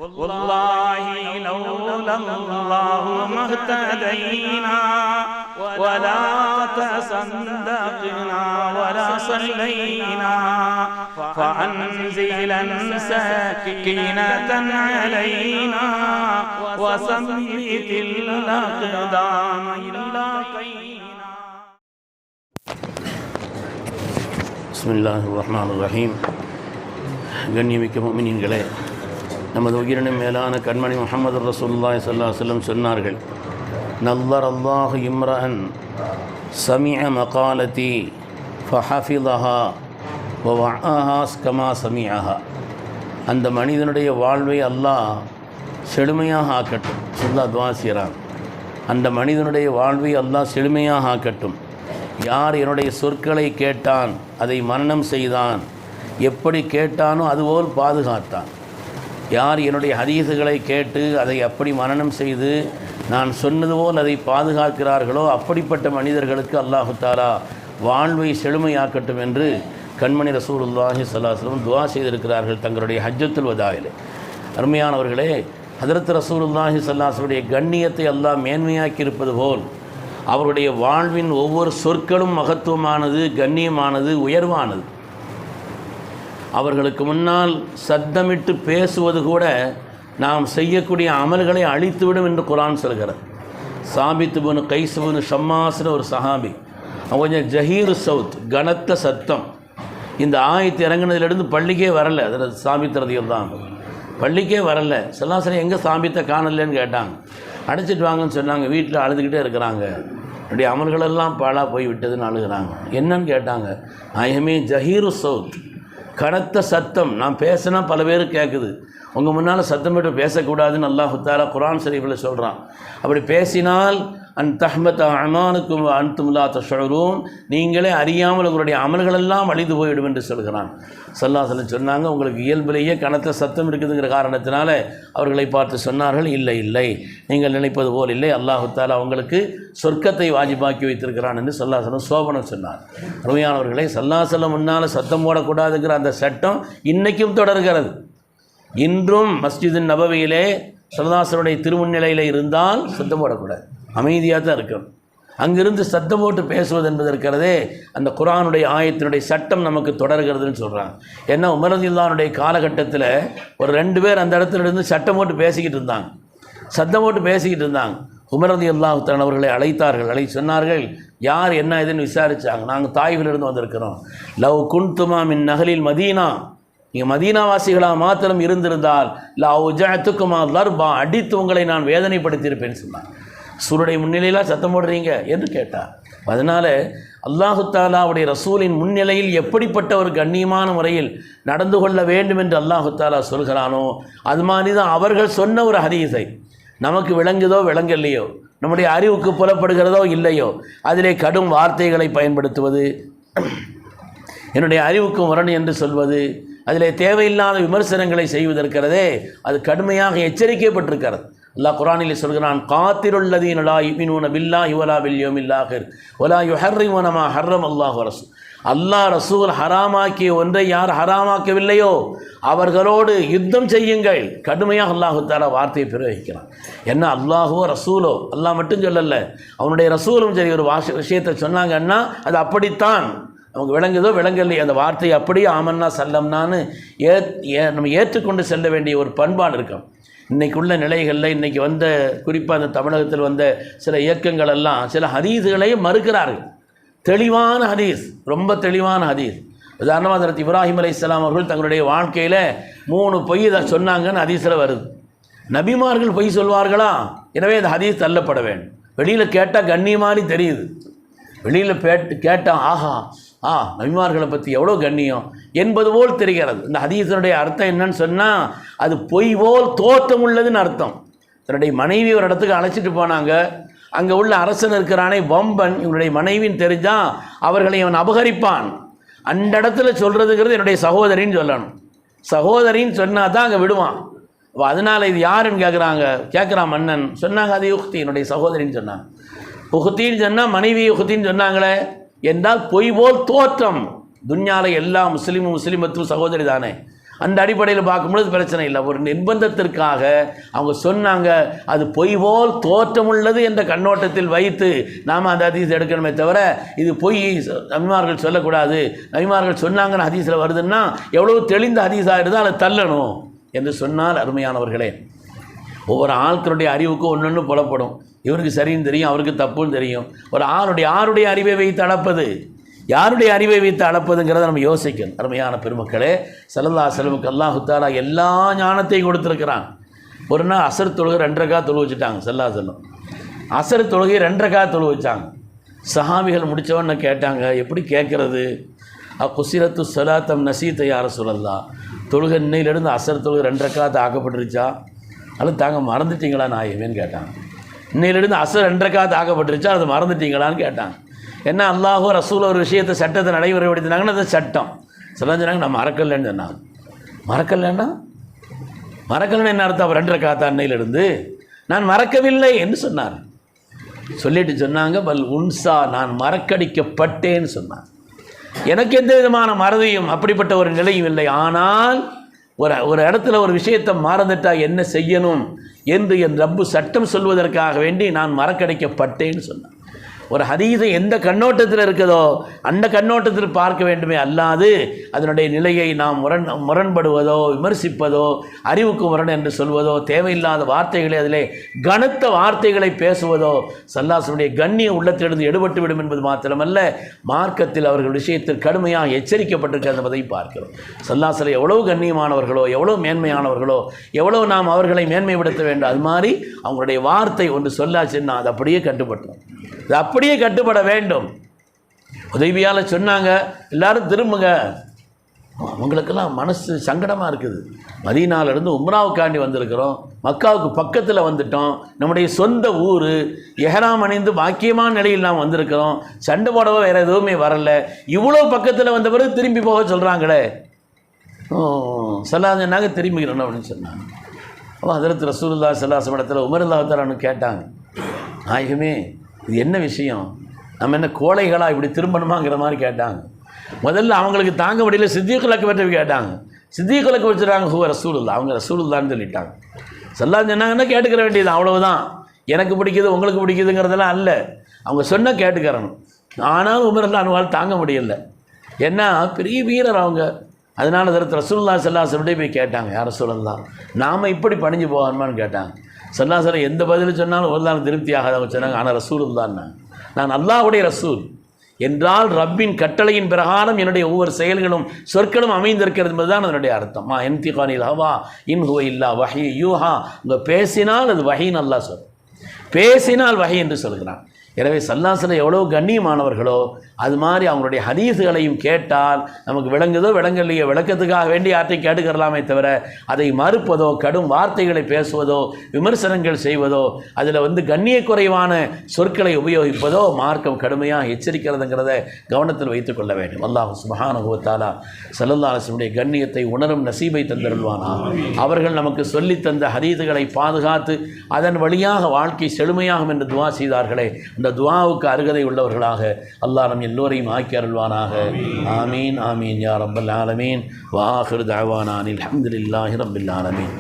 والله لولا الله ما اهتدينا ولا تصدقنا ولا صلينا فأنزلا سكينة علينا وثبت الأقدام إلا قينا. بسم الله الرحمن الرحيم. கண்ணியமிக்க முஃமினீன்களே, நமது உயிரினும் மேலான கண்மணி முஹம்மது ரசூலுல்லாஹி ஸல்லல்லாஹு அலைஹி வஸல்லம் சொன்னார்கள், நல்லர் அல்லாஹு இம்ரஅன் சமிஅ மகாலதி ஃபஹஃபிதஹா வவஅஹா கமா சமிஅஹா. அந்த மனிதனுடைய வாழ்வை அல்லாஹ் செழுமையாக ஆக்கட்டும். சொல்லா துஆ செய்கிறான், அந்த மனிதனுடைய வாழ்வை அல்லாஹ் செழுமையாக ஆக்கட்டும். யார் என்னுடைய சொற்களை கேட்டான், அதை மனனம் செய்தான், எப்படி கேட்டானோ அதுபோல் பாதுகாத்தான். யார் என்னுடைய ஹதீஸுகளை கேட்டு அதை அப்படி மனனம் செய்து நான் சொன்னது போல் அதை பாதுகாக்கிறார்களோ அப்படிப்பட்ட மனிதர்களுக்கு அல்லாஹு தஆலா வாழ்வை செழுமையாக்கட்டும் என்று கண்மணி ரசூலுல்லாஹி ஸல்லல்லாஹு அலைஹி வஸல்லம் துஆ செய்திருக்கிறார்கள் தங்களுடைய ஹஜ்ஜத்துல் வதாயிலே. அருமையானவர்களே, ஹஜ்ரத் ரசூலுல்லாஹி ஸல்லல்லாஹு அலைஹி வஸல்லம் கண்ணியத்தை அல்லாஹ் மேன்மையாக்கி இருப்பது போல் அவருடைய வாழ்வின் ஒவ்வொரு சொற்களும் மகத்துவமானது, கண்ணியமானது, உயர்வானது. அவர்களுக்கு முன்னால் சத்தமிட்டு பேசுவது கூட நாம் செய்யக்கூடிய அமல்களை அழித்துவிடும் என்று குர்ஆன் சொல்கிறது. சாபித் இப்னு கைஸ் இப்னு ஷம்மாஸ்னு ஒரு சஹாபி, அவங்க கொஞ்சம் ஜஹீரு சவுத், கனத்த சத்தம். இந்த ஆயத்து இறங்கினதிலிருந்து பள்ளிக்கே வரலை. அதில் சாபித் ரலியல்லாஹு அன்ஹு பள்ளிக்கே வரலை. ஸல்லல்லாஹு எங்கே சாபித்தை காணலன்னு கேட்டாங்க. அடைச்சிட்டு வாங்கன்னு சொன்னாங்க. வீட்டில் அழுதுகிட்டே இருக்கிறாங்க, அப்படி அமல்களெல்லாம் பாழாக போய் விட்டதுன்னு அழுகிறாங்க. என்னன்னு கேட்டாங்க. ஐயமே ஜஹீரு சவுத், கனத்த சத்தம், நான் பேசினா பல பேருக்கு கேட்குது, உங்கள் முன்னால் சத்தம் போட்டு பேசக்கூடாதுன்னு அல்லாஹ் தஆலா குர்ஆன் ஷரீஃபில் சொல்கிறான். அப்படி பேசினால் அன் தஹ்மத அமானுக்கும் அன்தும் லா தஷ்உரூன், நீங்களே அறியாமல் உங்களுடைய அமல்களெல்லாம் அழிந்து போய்விடும் என்று சொல்கிறான். ஸல்லல்லாஹு அலைஹி வஸல்லம் சொன்னாங்க, உங்களுக்கு இயல்பிலேயே கனத்த சத்தம் இருக்குதுங்கிற காரணத்தினால அவர்களை பார்த்து சொன்னார்கள், இல்லை இல்லை, நீங்கள் நினைப்பது போல் இல்லை, அல்லாஹ் தஆலா உங்களுக்கு சொர்க்கத்தை வாஜிபாக்கி வைத்திருக்கிறான் என்று ஸல்லல்லாஹு அலைஹி வஸல்லம் சோபனம் சொன்னார். அருமையானவர்களே, ஸல்லல்லாஹு அலைஹி வஸல்லம் முன்னால் சத்தம் போடக்கூடாதுங்கிற அந்த சட்டம் இன்றைக்கும் தொடர்கிறது. இன்றும் மஸ்ஜிது நபவியிலே ஸல்லல்லாஹு அலைஹி வஸல்லம் திருமுன்னிலையில் இருந்தால் சத்தம் போடக்கூடாது, அமைதியாக தான் இருக்கணும். அங்கிருந்து சத்தம் போட்டு பேசுவது என்பது இருக்கிறதே, அந்த குர்ஆனுடைய ஆயத்தினுடைய சட்டம் நமக்கு தொடர்கிறதுன்னு சொல்கிறாங்க. ஏன்னா உமர் ரலியல்லாஹு காலகட்டத்தில் ஒரு 2 பேர் அந்த இடத்துல இருந்து சட்டம் போட்டு பேசிக்கிட்டு இருந்தாங்க, சத்தம் போட்டு பேசிக்கிட்டு இருந்தாங்க. உமர் ரலியல்லாஹு அவர்களை அழைத்தார்கள். சொன்னார்கள், யார் என்ன இதுன்னு விசாரித்தாங்க. நாங்கள் தாயிஃபிலிருந்து வந்திருக்கிறோம். லவ் குன்துமா மின் நஹலில் மதீனா, நீங்கள் மதீனாவாசிகளாக மாத்திரம் இருந்திருந்தால் லவ் ஜஅத்துக்குமா லர்பா, அடித்து உங்களை நான் வேதனைப்படுத்தியிருப்பேன்னு சொன்னாங்க. சூருடைய முன்னிலையில் சத்தம் போடுறீங்க என்று கேட்டார். அதனால் அல்லாஹு தஆலாவுடைய ரசூலின் முன்னிலையில் எப்படிப்பட்ட ஒரு கண்ணியமான முறையில் நடந்து கொள்ள வேண்டும் என்று அல்லாஹு தஆலா சொல்கிறானோ அது மாதிரி தான் அவர்கள் சொன்ன ஒரு ஹதீஸை நமக்கு விளங்குதோ விளங்கலையோ, நம்முடைய அறிவுக்கு புலப்படுகிறதோ இல்லையோ, அதிலே கடும் வார்த்தைகளை பயன்படுத்துவது, என்னுடைய அறிவுக்கு முரண் என்று சொல்வது, அதிலே தேவையில்லாத விமர்சனங்களை செய்வதற்கிறதே, அது கடுமையாக எச்சரிக்கப்பட்டிருக்கிறது. அல்லாஹ் குர்ஆனில் சொல்கிறான், காத்திருல்லதீன லா யுமினூன பில்லாஹி வலா பில் யௌமில் ஆகிர் வலா யுஹர்ரிமுன மா ஹர்ரம் அல்லாஹ் ரசூல். அல்லாஹ் ரசூல் ஹராமாக்கிய ஒன்றை யார் ஹராமாக்கவில்லையோ அவர்களோடு யுத்தம் செய்யுங்கள். கடுமையாக அல்லாஹு தஆலா வார்த்தையை பிரயோகிக்கிறான். என்ன அல்லாஹோ ரசூலோ, அல்லாஹ் மட்டும் சொல்லலை, அவனுடைய ரசூலும் சரி ஒரு விஷயத்தை சொன்னாங்கன்னா அது அப்படித்தான், நமக்கு விளங்குதோ விளங்கலை, அந்த வார்த்தையை அப்படியே ஆமன்னா சல்லம்னான்னு நம்ம ஏற்றுக்கொண்டு செல்ல வேண்டிய ஒரு பண்பாடு இருக்கும். இன்றைக்குள்ள நிலைகளில் இன்றைக்கி வந்த குறிப்பாக அந்த தமிழகத்தில் வந்த சில இயக்கங்கள் எல்லாம் சில ஹதீஸுகளையும் மறுக்கிறார்கள். தெளிவான ஹதீஸ், ரொம்ப தெளிவான ஹதீஸ். உதாரணமாக ஹஜ்ரத் இப்ராஹிம் அலைஹிஸ்ஸலாம் அவர்கள் தங்களுடைய வாழ்க்கையில் 3 பொய் தான் சொன்னாங்கன்னு ஹதீஸில் வருது. நபிமார்கள் பொய் சொல்வார்களா? எனவே அந்த ஹதீஸ் தள்ளப்பட வேண்டும். வெளியில் கேட்டால் கண்ணிய மாதிரி தெரியுது, வெளியில் கேட்டால் ஆஹா நபிமார்களை பற்றி எவ்வளோ கண்ணியம் என்பது போல் தெரிகிறது. இந்த ஹதீஸனுடைய அர்த்தம் என்னன்னு சொன்னால், அது பொய் போல் தோற்றம் உள்ளதுன்னு அர்த்தம். தன்னுடைய மனைவி ஒரு இடத்துக்கு அழைச்சிட்டு போனாங்க. அங்கே உள்ள அரசன் இருக்கிறானே வம்பன், இவனுடைய மனைவின்னு தெரிஞ்சால் அவர்களை அவன் அபகரிப்பான். அந்த இடத்துல சொல்கிறதுங்கிறது என்னுடைய சகோதரின்னு சொல்லணும். சகோதரின்னு சொன்னால் தான் அங்கே விடுவான். அப்போ அதனால் இது யாருன்னு கேட்குறான் மன்னன். சொன்னாங்க, அது யுக்தி, என்னுடைய சகோதரின்னு சொன்னாங்க. உஹ்தின்னு சொன்னால் மனைவி உஹ்தின்னு சொன்னாங்களே என்றால் பொய் போல் தோற்றம். துன்யாவில் எல்லா முஸ்லீமும் முஸ்லீமத்தும் சகோதரி தானே. அந்த அடிப்படையில் பார்க்கும்பொழுது பிரச்சனை இல்லை. ஒரு நிர்பந்தத்திற்காக அவங்க சொன்னாங்க, அது பொய் போல் தோற்றமுள்ளது என்ற கண்ணோட்டத்தில் வைத்து நாம் அந்த ஹதீஸ் எடுக்கணுமே தவிர இது பொய் நபிமார்கள் சொல்லக்கூடாது, நபிமார்கள் சொன்னாங்கன்னு ஹதீஸில் வருதுன்னா எவ்வளோ தெளிந்த ஹதீஸாக இருந்தால் அதை தள்ளணும் என்று சொன்னால் அருமையானவர்களே, ஒவ்வொரு ஆட்களுடைய அறிவுக்கும் ஒன்று புலப்படும். இவருக்கு சரின்னு தெரியும், அவருக்கு தப்புன்னு தெரியும். ஒரு யாருடைய அறிவை வைத்து அளப்பது, யாருடைய அறிவை வைத்து அளப்பதுங்கிறத நம்ம யோசிக்கணும். அருமையான பெருமக்களே, ஸல்லல்லாஹு அலைஹி வஸல்லம் அல்லாஹு தஆலா எல்லா ஞானத்தையும் கொடுத்துருக்கிறான். ஒரு நாள் அசர் தொழுகை 2 ரக்காத் தொழு வச்சுட்டாங்க. ஸல்லல்லாஹு அலைஹி வஸல்லம் அசர் தொழுகை 2 ரக்காத் தொழு வச்சாங்க. சஹாபிகள் முடித்தவொன்னே கேட்டாங்க, எப்படி கேட்குறது? குசிரத்து ஸலாத்தம் நசீத யா ரசூலல்லாஹ், தொழுகை இன்னையிலேருந்து அசர் தொழுகை 2 ரக்காத் ஆக்கப்பட்டுருச்சா, அது தாங்க மறந்துட்டீங்களா நாயகமேன்னு கேட்டாங்க. இன்னையிலேருந்து அசர் 2 ரக்காத் ஆக்கப்பட்டுருச்சா, அது மறந்துட்டீங்களான்னு கேட்டாங்க. என்ன அல்லாஹோ ரசூல் ஒரு விஷயத்தை சட்டத்தை நடைமுறைப்படுத்தினாங்கன்னா அது சட்டம். சொன்னாங்க நான் மறக்கலைன்னு சொன்னாங்க. மறக்கலைன்னா என்ன அர்த்தம்? 2 ரக்காத் அன்னையிலிருந்து நான் மறக்கவில்லை என்று சொன்னார். சொல்லிட்டு சொன்னாங்க, பல் உன்சா, நான் மறக்கடிக்கப்பட்டேன்னு சொன்னாங்க. எனக்கு எந்த விதமான மறதியும் அப்படிப்பட்ட ஒரு நிலையும் இல்லை. ஆனால் ஒரு இடத்துல ஒரு விஷயத்தை மறந்துட்டா என்ன செய்யணும் என்று என் ரப்பு சட்டம் சொல்வதற்காக வேண்டி நான் மறக்கடிக்கப்பட்டேன்னு சொன்னான். ஒரு ஹதீஸை எந்த கண்ணோட்டத்தில் இருக்குதோ அந்த கண்ணோட்டத்தில் பார்க்க வேண்டுமே அல்லாது அதனுடைய நிலையை நாம் முரண்படுவதோ விமர்சிப்பதோ அறிவுக்கு முரண் என்று சொல்வதோ தேவையில்லாத வார்த்தைகளை அதிலே கனத்த வார்த்தைகளை பேசுவதோ ஸல்லல்லாஹு கண்ணிய உள்ளத்திலிருந்து எடுபட்டு விடும் என்பது மாத்திரமல்ல, மார்க்கத்தில் அவர்கள் விஷயத்தில் கடுமையாக எச்சரிக்கப்பட்டிருக்கிறது என்பதை பார்க்கிறோம். ஸல்லல்லாஹு எவ்வளவு கண்ணியமானவர்களோ, எவ்வளோ மேன்மையானவர்களோ, எவ்வளோ நாம் அவர்களை மேன்மைப்படுத்த வேண்டும், அது மாதிரி அவங்களுடைய வார்த்தை ஒன்று சொல்லாச்சுன்னா அது அப்படியே கட்டுப்பட்டோம், அது அப்படியே கட்டுப்பட வேண்டும். உதவியால் சொன்னாங்க, எல்லாரும் திரும்புங்க. அவங்களுக்கெல்லாம் மனசு சங்கடமாக இருக்குது. மதீனாவிலிருந்து உம்ராவுக்காண்டி வந்திருக்கிறோம், மக்காவுக்கு பக்கத்தில் வந்துட்டோம், நம்முடைய சொந்த ஊர், எஹ்ராம் அணிந்து பாக்கியமான நிலையில் நாம் வந்திருக்கிறோம், சண்டை போடவோ வேறு எதுவுமே வரல, இவ்வளோ பக்கத்தில் வந்த பிறகு திரும்பி போக சொல்கிறாங்களே. சொல்லாதனாங்க திரும்பிக்கிறோம் அப்படின்னு சொன்னாங்க. அப்போ ஹதரத் ரசூலுல்லாஹி ஸல்லல்லாஹு அலைஹி வஸல்லம் இடத்துல உமர் ரலியல்லாஹு அன்ஹு கேட்டாங்க, நாயகமே இது என்ன விஷயம், நம்ம என்ன கோழைகளா இப்படி திரும்பணுமாங்கிற மாதிரி கேட்டாங்க. முதல்ல அவங்களுக்கு தாங்க முடியல, சித்திகுல் அக்பர் கேட்டாங்க. சித்திகுல் அக்பர் வச்சுருக்காங்க, ஹுவ ரசூலுல்லாஹ், அவங்க ரசூலுல்லாஹ்னு சொல்லிட்டாங்க. ஸல்லல்லாஹு சொன்னாங்கன்னா கேட்டுக்கிற வேண்டியது, அவ்வளவுதான். எனக்கு பிடிக்குது உங்களுக்கு பிடிக்குதுங்கிறதெல்லாம் அல்ல, அவங்க சொன்னால் கேட்டுக்கிறணும். ஆனாலும் உமர் ரலியல்லாஹு அன்ஹு தாங்க முடியல, ஏன்னா பெரிய வீரர் அவங்க. அதனால அதற்கு ரசூலுல்லாஹி ஸல்லல்லாஹு அலைஹி வஸல்லம் போய் கேட்டாங்க, யார் ரசூலல்லாஹ் நாம் இப்படி பணிஞ்சு போகணுமான்னு கேட்டாங்க. ஸல்லல்லாஹு அலைஹி எந்த பதில் சொன்னாலும் ஒரு நாள் திருப்தி ஆகாத அவங்க சொன்னாங்க, ஆனால் ரசூலுல்லாஹ்னா நான் அல்லாஹ்வுடைய ரசூல் என்றால் ரப்பின் கட்டளையின் பிரகாரம் என்னுடைய ஒவ்வொரு செயல்களும் சொற்களும் அமைந்திருக்கிறது என்பதுதான் அதனுடைய அர்த்தம். மா என்திகானில் ஹவா இன் ஹுவ இல்லா வஹி யூஹா, உங்க பேசினால் அது வஹின்னு அல்லாஹ் சொல், பேசினால் வஹி என்று சொல்கிறான். எனவே ஸல்லல்லாஹு அலைஹி எவ்வளோ கண்ணியமானவர்களோ அது மாதிரி அவங்களுடைய ஹதீஸுகளையும் கேட்டால் நமக்கு விளங்குதோ விளங்கலையோ விளக்கத்துக்காக வேண்டி யார்ட்டையும் கேட்டுக்கிறலாமே தவிர அதை மறுப்பதோ கடும் வார்த்தைகளை பேசுவதோ விமர்சனங்கள் செய்வதோ அதில் கண்ணிய குறைவான சொற்களை உபயோகிப்பதோ மார்க்கம் கடுமையாக எச்சரிக்கிறதுங்கிறத கவனத்தில் வைத்துக் கொள்ள வேண்டும். அல்லாஹ் சுப்ஹானஹு வ தஆலா ஸல்லல்லாஹு அலைஹி வஸல்லம் கண்ணியத்தை உணரும் நசீபை தந்தருள்வானா. அவர்கள் நமக்கு சொல்லித்தந்த ஹதீஸுகளை பாதுகாத்து அதன் வழியாக வாழ்க்கை செழுமையாகும் என்று துவா செய்தார்களே, அந்த துவாவுக்கு அருகதை உள்ளவர்களாக அல்லாஹ் நம் எல்லோரையும் ஆக்கி அருள்வானாக. ஆமீன் ஆமீன் யா ரப்பல் ஆலமீன். வ ஆகிரு தஅவானா அனில் ஹம்துலில்லாஹி ரப்பில் ஆலமீன்.